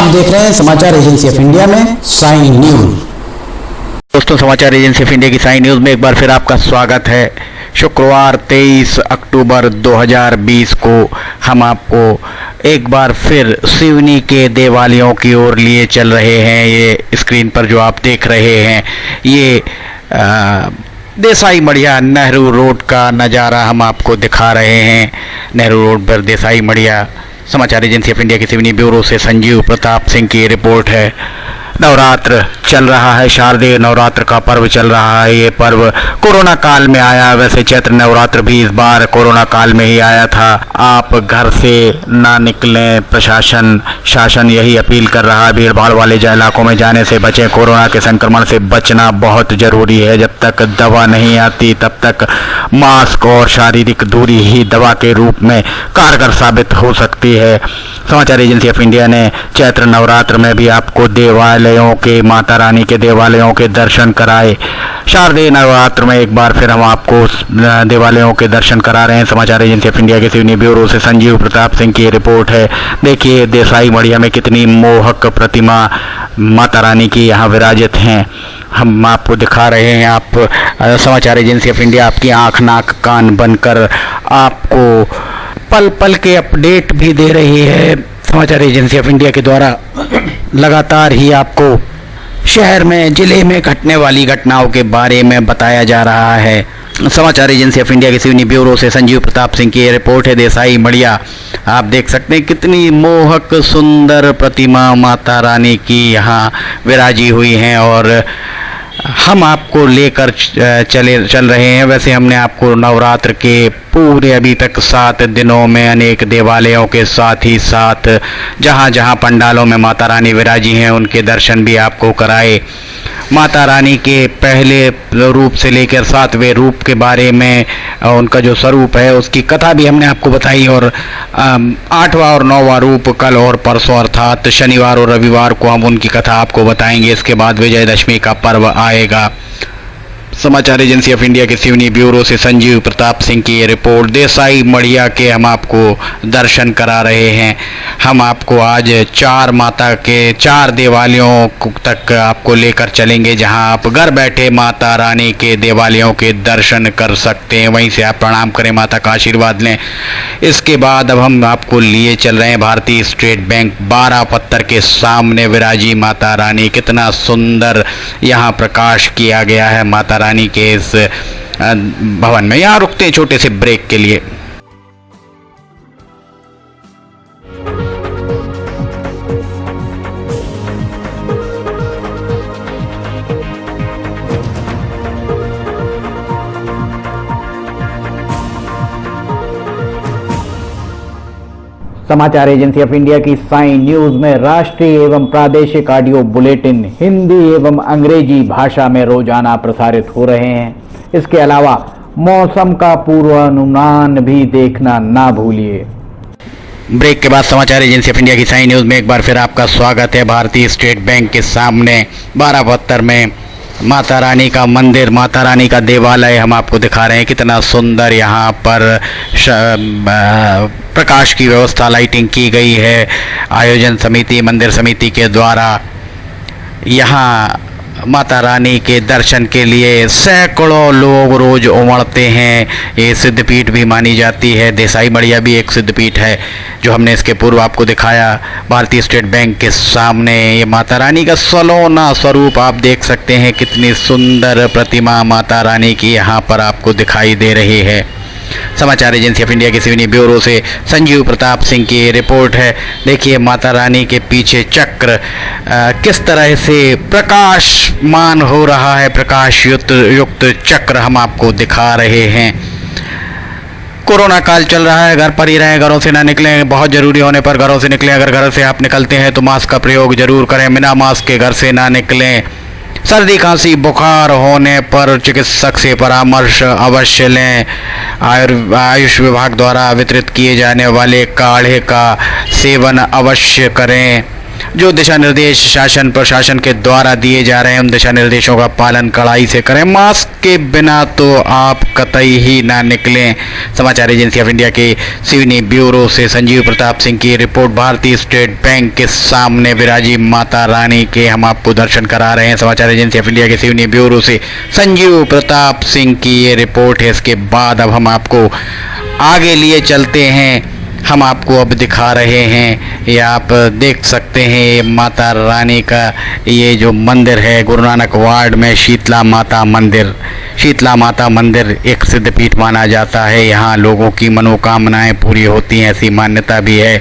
आप देख रहे हैं समाचार एजेंसी ऑफ इंडिया में साइन न्यूज। दोस्तों, समाचार एजेंसी ऑफ इंडिया की साइन न्यूज में एक बार फिर आपका स्वागत है। शुक्रवार 23 अक्टूबर 2020 को हम आपको एक बार फिर सिवनी के देवालयों की ओर लिए चल रहे हैं। ये स्क्रीन पर जो आप देख रहे हैं ये देसाई मढ़िया नेहरू रोड का नज़ारा हम आपको दिखा रहे हैं। नेहरू रोड पर देसाई मढ़िया। समाचार एजेंसी ऑफ इंडिया के सिवनी ब्यूरो से संजीव प्रताप सिंह की रिपोर्ट है। नवरात्र चल रहा है, शारदीय नवरात्र का पर्व चल रहा है। ये पर्व कोरोना काल में आया। वैसे चैत्र नवरात्र भी इस बार कोरोना काल में ही आया था। आप घर से ना निकलें, शासन यही अपील कर रहा है। भीड़ भाड़ वाले इलाकों में जाने से बचें। कोरोना के संक्रमण से बचना बहुत जरूरी है। जब तक दवा नहीं आती तब तक मास्क और शारीरिक दूरी ही दवा के रूप में कारगर साबित हो सकती है। समाचार एजेंसी ऑफ इंडिया ने चैत्र नवरात्र में भी आपको देवालयों के, माता रानी के देवालयों के दर्शन कराए। शारदीय नवरात्र में एक बार फिर हम आपको देवालयों के दर्शन करा रहे हैं। समाचार एजेंसी ऑफ इंडिया के सिवनी ब्यूरो से संजीव प्रताप सिंह की रिपोर्ट है। देखिए देसाई मढ़िया में कितनी मोहक प्रतिमा माता रानी की यहाँ विराजित हैं। हम आपको दिखा रहे हैं। आप समाचार एजेंसी ऑफ इंडिया आपकी आँख नाक कान बनकर आपको पल पल के अपडेट भी दे रही है। समाचार एजेंसी ऑफ इंडिया के द्वारा लगातार ही आपको शहर में, जिले में घटने वाली घटनाओं के बारे में बताया जा रहा है। समाचार एजेंसी ऑफ इंडिया के सिवनी ब्यूरो से संजीव प्रताप सिंह की रिपोर्ट है। देसाई मढ़िया आप देख सकते हैं कितनी मोहक सुंदर प्रतिमा माता रानी की यहाँ विराजी हुई हैं और हम आपको लेकर चल रहे हैं। वैसे हमने आपको नवरात्र के पूरे अभी तक 7 दिनों में अनेक देवालयों के साथ ही साथ जहां पंडालों में माता रानी विराजी हैं उनके दर्शन भी आपको कराए। माता रानी के पहले रूप से लेकर 7वें रूप के बारे में उनका जो स्वरूप है उसकी कथा भी हमने आपको बताई और 8वां और 9वां रूप कल और परसों अर्थात शनिवार और रविवार को हम उनकी कथा आपको बताएंगे। इसके बाद विजयदशमी का पर्व आएगा। समाचार एजेंसी ऑफ इंडिया के सिवनी ब्यूरो से संजीव प्रताप सिंह की ये रिपोर्ट। देसाई मढ़िया के हम आपको दर्शन करा रहे हैं। हम आपको आज 4 माता के 4 देवालयों तक आपको लेकर चलेंगे जहां आप घर बैठे माता रानी के देवालयों के दर्शन कर सकते हैं। वहीं से आप प्रणाम करें, माता का आशीर्वाद लें। इसके बाद अब हम आपको लिए चल रहे हैं भारतीय स्टेट बैंक 12 पत्थर के सामने विराजी माता रानी। कितना सुंदर यहाँ प्रकाश किया गया है माता रानी के इस भवन में। यहाँ रुकते हैं छोटे से ब्रेक के लिए। समाचार एजेंसी ऑफ इंडिया की साइन न्यूज में राष्ट्रीय एवं प्रादेशिक ऑडियो बुलेटिन हिंदी एवं अंग्रेजी भाषा में रोजाना प्रसारित हो रहे हैं। इसके अलावा मौसम का पूर्वानुमान भी देखना ना भूलिए। ब्रेक के बाद समाचार एजेंसी ऑफ इंडिया की साइन न्यूज में एक बार फिर आपका स्वागत है। भारतीय स्टेट बैंक के सामने 12 पत्थर में माता रानी का मंदिर, माता रानी का देवालय हम आपको दिखा रहे हैं। कितना सुंदर यहाँ पर प्रकाश की व्यवस्था, लाइटिंग की गई है। आयोजन समिति, मंदिर समिति के द्वारा यहाँ माता रानी के दर्शन के लिए सैकड़ों लोग रोज उमड़ते हैं। ये सिद्धपीठ भी मानी जाती है। देसाई मढ़िया भी एक सिद्धपीठ है जो हमने इसके पूर्व आपको दिखाया। भारतीय स्टेट बैंक के सामने ये माता रानी का सलोना स्वरूप आप देख सकते हैं। कितनी सुंदर प्रतिमा माता रानी की यहाँ पर आपको दिखाई दे रही है। समाचार एजेंसी ऑफ इंडिया के सिवनी ब्यूरो से संजीव प्रताप सिंह की रिपोर्ट है। देखिए माता रानी के पीछे चक्र किस तरह से प्रकाशमान हो रहा है। प्रकाश युक्त चक्र हम आपको दिखा रहे हैं। कोरोना काल चल रहा है, घर पर ही रहें, घरों से ना निकलें। बहुत ज़रूरी होने पर घरों से निकलें। अगर घर से आप निकलते हैं तो मास्क का प्रयोग जरूर करें। बिना मास्क के घर से ना निकलें। सर्दी खांसी बुखार होने पर चिकित्सक से परामर्श अवश्य लें। आयुष विभाग द्वारा वितरित किए जाने वाले काढ़े का सेवन अवश्य करें। जो दिशा निर्देश शासन प्रशासन के द्वारा दिए जा रहे हैं उन दिशा निर्देशों का पालन कड़ाई से करें। मास्क के बिना तो आप कतई ही ना निकलें। समाचार एजेंसी ऑफ इंडिया के सिवनी ब्यूरो से संजीव प्रताप सिंह की रिपोर्ट। भारतीय स्टेट बैंक के सामने विराजी माता रानी के हम आपको दर्शन करा रहे हैं। समाचार एजेंसी ऑफ इंडिया के सिवनी ब्यूरो से संजीव प्रताप सिंह की ये रिपोर्ट है। इसके बाद अब हम आपको आगे लिए चलते हैं। हम आपको अब दिखा रहे हैं, ये आप देख सकते हैं, ये माता रानी का ये जो मंदिर है गुरु नानक वार्ड में, शीतला माता मंदिर। शीतला माता मंदिर एक सिद्धपीठ माना जाता है। यहाँ लोगों की मनोकामनाएं पूरी होती हैं, ऐसी मान्यता भी है।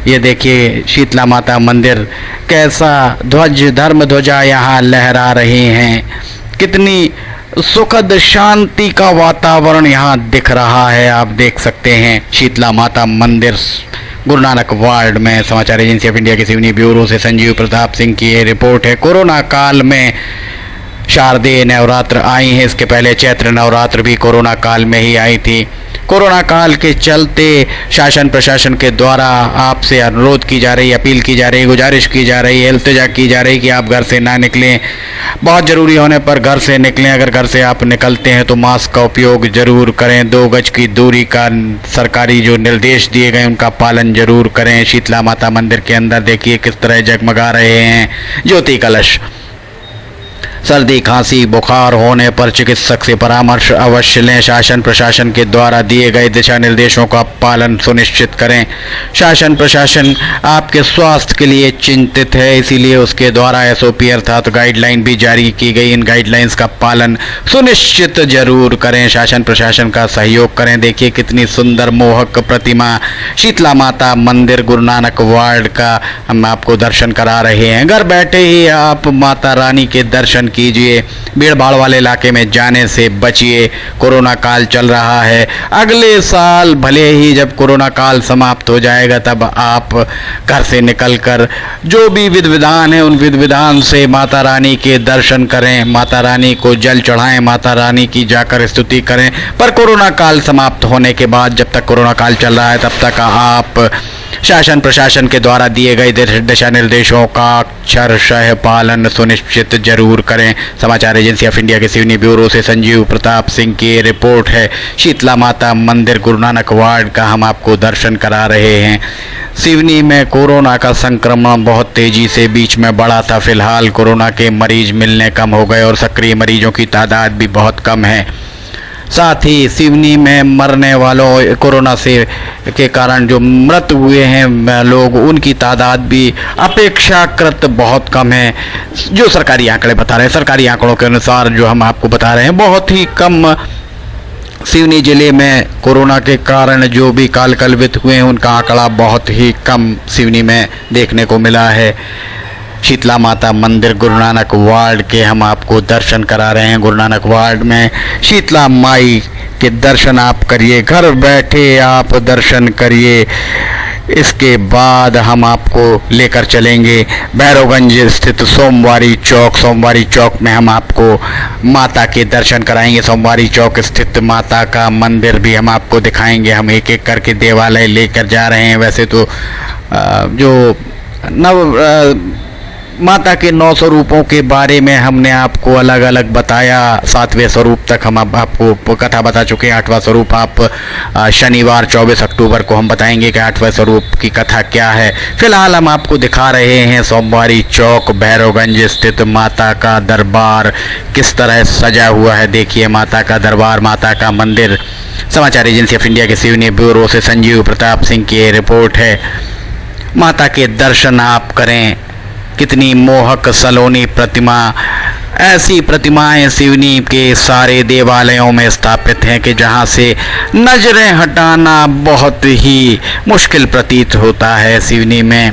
ये देखिए शीतला माता मंदिर, कैसा धर्म ध्वजा यहाँ लहरा रही हैं। कितनी सुखद शांति का वातावरण यहाँ दिख रहा है, आप देख सकते हैं। शीतला माता मंदिर गुरु नानक वार्ड में। समाचार एजेंसी ऑफ इंडिया के सिवनी ब्यूरो से संजीव प्रताप सिंह की ये रिपोर्ट है। कोरोना काल में शारदीय नवरात्र आई हैं। इसके पहले चैत्र नवरात्र भी कोरोना काल में ही आई थी। कोरोना काल के चलते शासन प्रशासन के द्वारा आपसे अनुरोध की जा रही, अपील की जा रही, गुजारिश की जा रही है, इल्तिजा की जा रही कि आप घर से ना निकलें। बहुत ज़रूरी होने पर घर से निकलें। अगर घर से आप निकलते हैं तो मास्क का उपयोग ज़रूर करें। 2 गज की दूरी का सरकारी जो निर्देश दिए गए उनका पालन ज़रूर करें। शीतला माता मंदिर के अंदर देखिए किस तरह जगमगा रहे हैं ज्योति कलश। सर्दी खांसी बुखार होने पर चिकित्सक से परामर्श अवश्य लें। शासन प्रशासन के द्वारा दिए गए दिशा निर्देशों का पालन सुनिश्चित करें। शासन प्रशासन आपके स्वास्थ्य के लिए चिंतित है, इसीलिए उसके द्वारा SOP अर्थात गाइडलाइन भी जारी की गई। इन गाइडलाइंस का पालन सुनिश्चित जरूर करें। शासन प्रशासन का सहयोग करें। देखिए कितनी सुंदर मोहक प्रतिमा शीतला माता मंदिर गुरु नानक वार्ड का हम आपको दर्शन करा रहे हैं। घर बैठे ही आप माता रानी के दर्शन कीजिए। भीड़ भाड़ वाले इलाके में जाने से बचिए। कोरोना काल चल रहा है। अगले साल भले ही जब कोरोना काल समाप्त हो जाएगा तब आप घर से निकलकर जो भी विधि विधान है उन विधि विधान से माता रानी के दर्शन करें, माता रानी को जल चढ़ाएं, माता रानी की जाकर स्तुति करें। पर कोरोना काल समाप्त होने के बाद, जब तक कोरोना काल चल रहा है तब तक आप शासन प्रशासन के द्वारा दिए गए दिशा निर्देशों का अक्षरशः पालन सुनिश्चित जरूर करें। समाचार एजेंसी ऑफ इंडिया के सिवनी ब्यूरो से संजीव प्रताप सिंह की रिपोर्ट है। शीतला माता मंदिर गुरु नानक वार्ड का हम आपको दर्शन करा रहे हैं। सिवनी में कोरोना का संक्रमण बहुत तेजी से बीच में बढ़ा था। फिलहाल कोरोना के मरीज मिलने कम हो गए और सक्रिय मरीजों की तादाद भी बहुत कम है। साथ ही सिवनी में मरने वालों कोरोना से के कारण जो मृत हुए हैं लोग, उनकी तादाद भी अपेक्षाकृत बहुत कम है। जो सरकारी आंकड़े बता रहे हैं, सरकारी आंकड़ों के अनुसार जो हम आपको बता रहे हैं, बहुत ही कम सिवनी जिले में कोरोना के कारण जो भी काल कलवित हुए हैं उनका आंकड़ा बहुत ही कम सिवनी में देखने को मिला है। शीतला माता मंदिर गुरु नानक वार्ड के हम आपको दर्शन करा रहे हैं। गुरु नानक वार्ड में शीतला माई के दर्शन आप करिए, घर बैठे आप दर्शन करिए। इसके बाद हम आपको लेकर चलेंगे भैरवगंज स्थित सोमवारी चौक में हम आपको माता के दर्शन कराएंगे। सोमवारी चौक स्थित माता का मंदिर भी हम आपको दिखाएंगे। हम एक एक करके देवालय लेकर जा रहे हैं। वैसे तो माता के 9 स्वरूपों के बारे में हमने आपको अलग अलग बताया। 7वें स्वरूप तक हम अब आपको कथा बता चुके हैं। 8वां स्वरूप आप शनिवार 24 अक्टूबर को हम बताएंगे कि 8वें स्वरूप की कथा क्या है। फिलहाल हम आपको दिखा रहे हैं सोमवारी चौक भैरवगंज स्थित माता का दरबार किस तरह सजा हुआ है। देखिए माता का दरबार, माता का मंदिर। समाचार एजेंसी ऑफ इंडिया के सिवनी ब्यूरो से संजीव प्रताप सिंह की रिपोर्ट है। माता के दर्शन आप करें। कितनी मोहक सलोनी प्रतिमा। ऐसी प्रतिमाएं सिवनी के सारे देवालयों में स्थापित हैं कि जहां से नजरें हटाना बहुत ही मुश्किल प्रतीत होता है। सिवनी में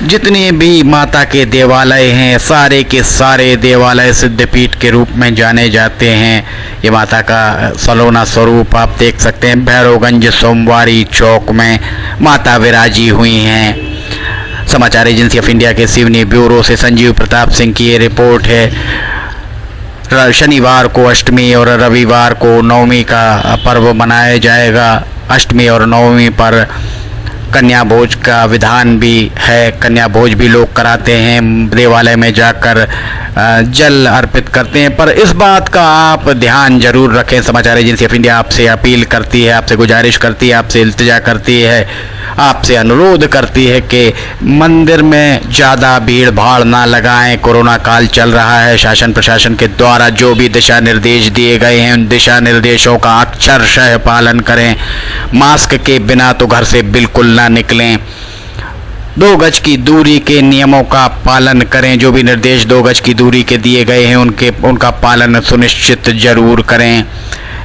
जितने भी माता के देवालय हैं, सारे के सारे देवालय सिद्धपीठ के रूप में जाने जाते हैं। ये माता का सलोना स्वरूप आप देख सकते हैं। भैरवगंज सोमवारी चौक में माता विराजी हुई हैं। समाचार एजेंसी ऑफ इंडिया के सिवनी ब्यूरो से संजीव प्रताप सिंह की ये रिपोर्ट है। शनिवार को अष्टमी और रविवार को नवमी का पर्व मनाया जाएगा। अष्टमी और नवमी पर कन्या भोज का विधान भी है। कन्या भोज भी लोग कराते हैं, देवालय में जाकर जल अर्पित करते हैं। पर इस बात का आप ध्यान जरूर रखें। समाचार एजेंसी ऑफ इंडिया आपसे अपील करती है, आपसे गुजारिश करती है, आपसे इल्तिजा करती है, आपसे अनुरोध करती है कि मंदिर में ज़्यादा भीड़ भाड़ ना लगाएं। कोरोना काल चल रहा है। शासन प्रशासन के द्वारा जो भी दिशा निर्देश दिए गए हैं उन दिशा निर्देशों का अक्षरशः पालन करें। मास्क के बिना तो घर से बिल्कुल ना निकलें। 2 गज की दूरी के नियमों का पालन करें। जो भी निर्देश 2 गज की दूरी के दिए गए हैं उनका पालन सुनिश्चित जरूर करें।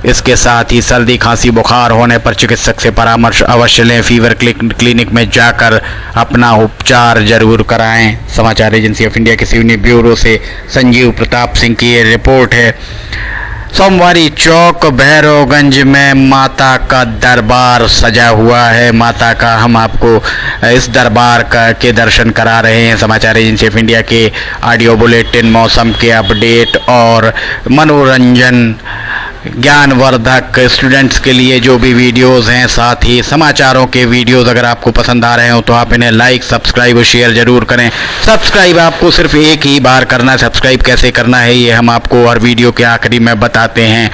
इसके साथ ही सर्दी खांसी बुखार होने पर चिकित्सक से परामर्श अवश्य लें। फीवर क्लिनिक में जाकर अपना उपचार जरूर कराएं। समाचार एजेंसी ऑफ इंडिया के सिवनी ब्यूरो से संजीव प्रताप सिंह की ये रिपोर्ट है। सोमवारी चौक भैरवगंज में माता का दरबार सजा हुआ है। माता का हम आपको इस दरबार के दर्शन करा रहे हैं। समाचार एजेंसी ऑफ इंडिया के ऑडियो बुलेटिन, मौसम के अपडेट और मनोरंजन ज्ञानवर्धक स्टूडेंट्स के लिए जो भी वीडियोस हैं, साथ ही समाचारों के वीडियोस अगर आपको पसंद आ रहे हो तो आप इन्हें लाइक, सब्सक्राइब और शेयर जरूर करें। सब्सक्राइब आपको सिर्फ एक ही बार करना है। सब्सक्राइब कैसे करना है ये हम आपको हर वीडियो के आखिरी में बताते हैं।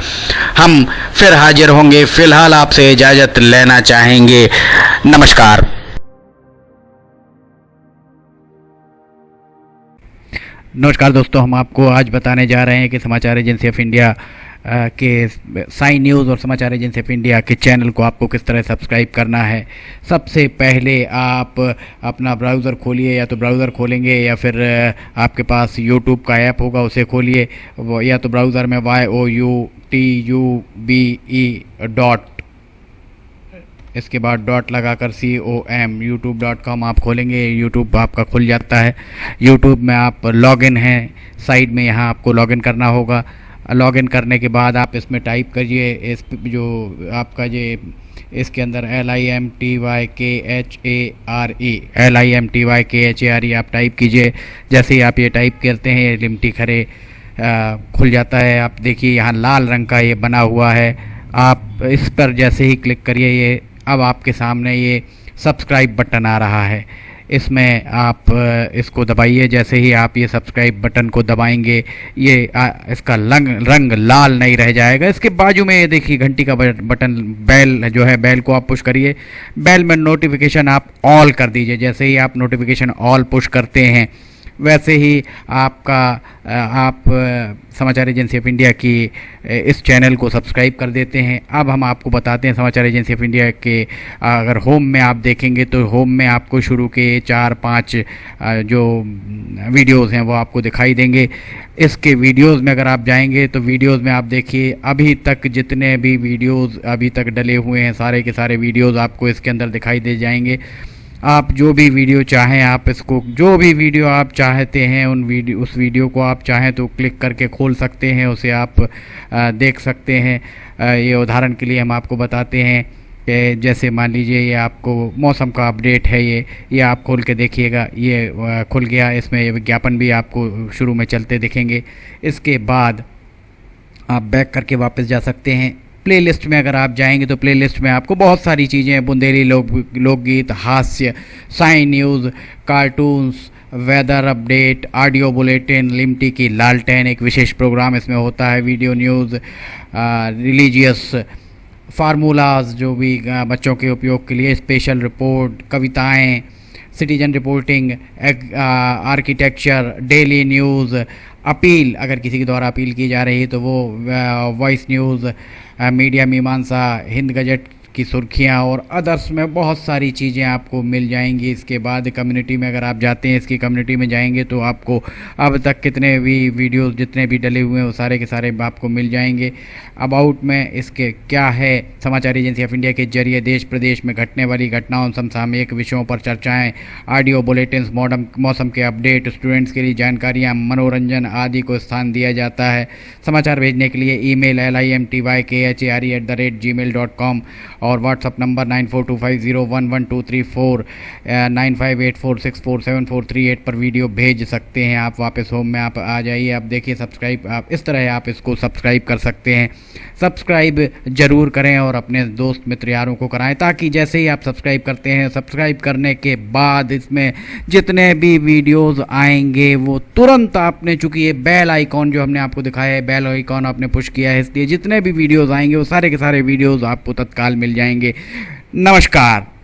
हम फिर हाजिर होंगे। फिलहाल आपसे इजाज़त लेना चाहेंगे। नमस्कार। नमस्कार दोस्तों, हम आपको आज बताने जा रहे हैं कि समाचार एजेंसी ऑफ इंडिया के साइन न्यूज़ और समाचार एजेंसी ऑफ इंडिया के चैनल को आपको किस तरह सब्सक्राइब करना है। सबसे पहले आप अपना ब्राउज़र खोलिए, या तो ब्राउज़र खोलेंगे या फिर आपके पास यूट्यूब का ऐप होगा उसे खोलिए, या तो ब्राउज़र में youtube इसके बाद डॉट लगाकर com youtube.com आप खोलेंगे। यूट्यूब आपका खुल जाता है। यूट्यूब में आप लॉगिन हैं, साइड में यहाँ आपको लॉगिन करना होगा। लॉगिन करने के बाद आप इसमें टाइप करिए, इस जो आपका ये इसके अंदर LIMTYKHARE आप टाइप कीजिए। जैसे ही आप ये टाइप करते हैं लिमटी खरे खुल जाता है। आप देखिए यहाँ लाल रंग का ये बना हुआ है। आप इस पर जैसे ही क्लिक करिए, ये अब आपके सामने ये सब्सक्राइब बटन आ रहा है। इसमें आप इसको दबाइए। जैसे ही आप ये सब्सक्राइब बटन को दबाएंगे ये इसका रंग लाल नहीं रह जाएगा। इसके बाजू में ये देखिए घंटी का बटन, बेल जो है, बेल को आप पुश करिए। बेल में नोटिफिकेशन आप ऑल कर दीजिए। जैसे ही आप नोटिफिकेशन ऑल पुश करते हैं वैसे ही आप समाचार एजेंसी ऑफ इंडिया की इस चैनल को सब्सक्राइब कर देते हैं। अब हम आपको बताते हैं समाचार एजेंसी ऑफ इंडिया के अगर होम में आप देखेंगे तो होम में आपको शुरू के 4-5 जो वीडियोस हैं वो आपको दिखाई देंगे। इसके वीडियोस में अगर आप जाएंगे तो वीडियोस में आप देखिए अभी तक जितने भी वीडियोस अभी तक डले हुए हैं सारे के सारे वीडियोस आपको इसके अंदर दिखाई दे जाएंगे। आप जो भी वीडियो चाहें, आप इसको जो भी वीडियो आप चाहते हैं उस वीडियो को आप चाहें तो क्लिक करके खोल सकते हैं, उसे आप देख सकते हैं। ये उदाहरण के लिए हम आपको बताते हैं कि जैसे मान लीजिए ये आपको मौसम का अपडेट है, ये आप खोल के देखिएगा, ये खुल गया। इसमें विज्ञापन भी आपको शुरू में चलते दिखेंगे। इसके बाद आप बैक करके वापस जा सकते हैं। प्लेलिस्ट में अगर आप जाएंगे तो प्लेलिस्ट में आपको बहुत सारी चीज़ें हैं। बुंदेली लोकगीत, हास्य, sign news, cartoons, weather update, audio bulletin, Limti की लालटेन एक विशेष प्रोग्राम इसमें होता है, वीडियो न्यूज़, रिलीजियस फार्मूलाज जो भी बच्चों के उपयोग के लिए, स्पेशल रिपोर्ट, कविताएं, citizen reporting, architecture, daily news, appeal अगर किसी के द्वारा अपील की जा रही है तो वो वॉइस न्यूज़, मीडिया मीमांसा, हिंद गजट की सुर्खियां और अदर्स में बहुत सारी चीज़ें आपको मिल जाएंगी। इसके बाद कम्युनिटी में अगर आप जाते हैं, इसकी कम्युनिटी में जाएंगे तो आपको अब तक कितने भी वीडियोस जितने भी डले हुए हैं वो सारे के सारे आपको मिल जाएंगे। अबाउट में इसके क्या है, समाचार एजेंसी ऑफ इंडिया के जरिए देश प्रदेश में घटने वाली घटनाओं, समसामयिक विषयों पर चर्चाएँ, ऑडियो बुलेटिन, मौसम के अपडेट, स्टूडेंट्स के लिए जानकारियाँ, मनोरंजन आदि को स्थान दिया जाता है। समाचार भेजने के लिए email LIMTYKHARE@gmail.com और व्हाट्सअप नंबर 9425011234 9584647438 पर वीडियो भेज सकते हैं आप। वापस होम में आप आ जाइए, आप देखिए सब्सक्राइब, आप इस तरह आप इसको सब्सक्राइब कर सकते हैं। सब्सक्राइब ज़रूर करें और अपने दोस्त मित्र यारों को कराएं, ताकि जैसे ही आप सब्सक्राइब करते हैं, सब्सक्राइब करने के बाद इसमें जितने भी वीडियोस आएंगे वो तुरंत आपने, चूँकि ये बेल आइकॉन जो हमने आपको दिखाया है, बेल आइकॉन आपने पुश किया है, इसलिए जितने भी वीडियोस आएंगे वो सारे के सारे वीडियोस आपको तत्काल मिल जाएंगे। नमस्कार।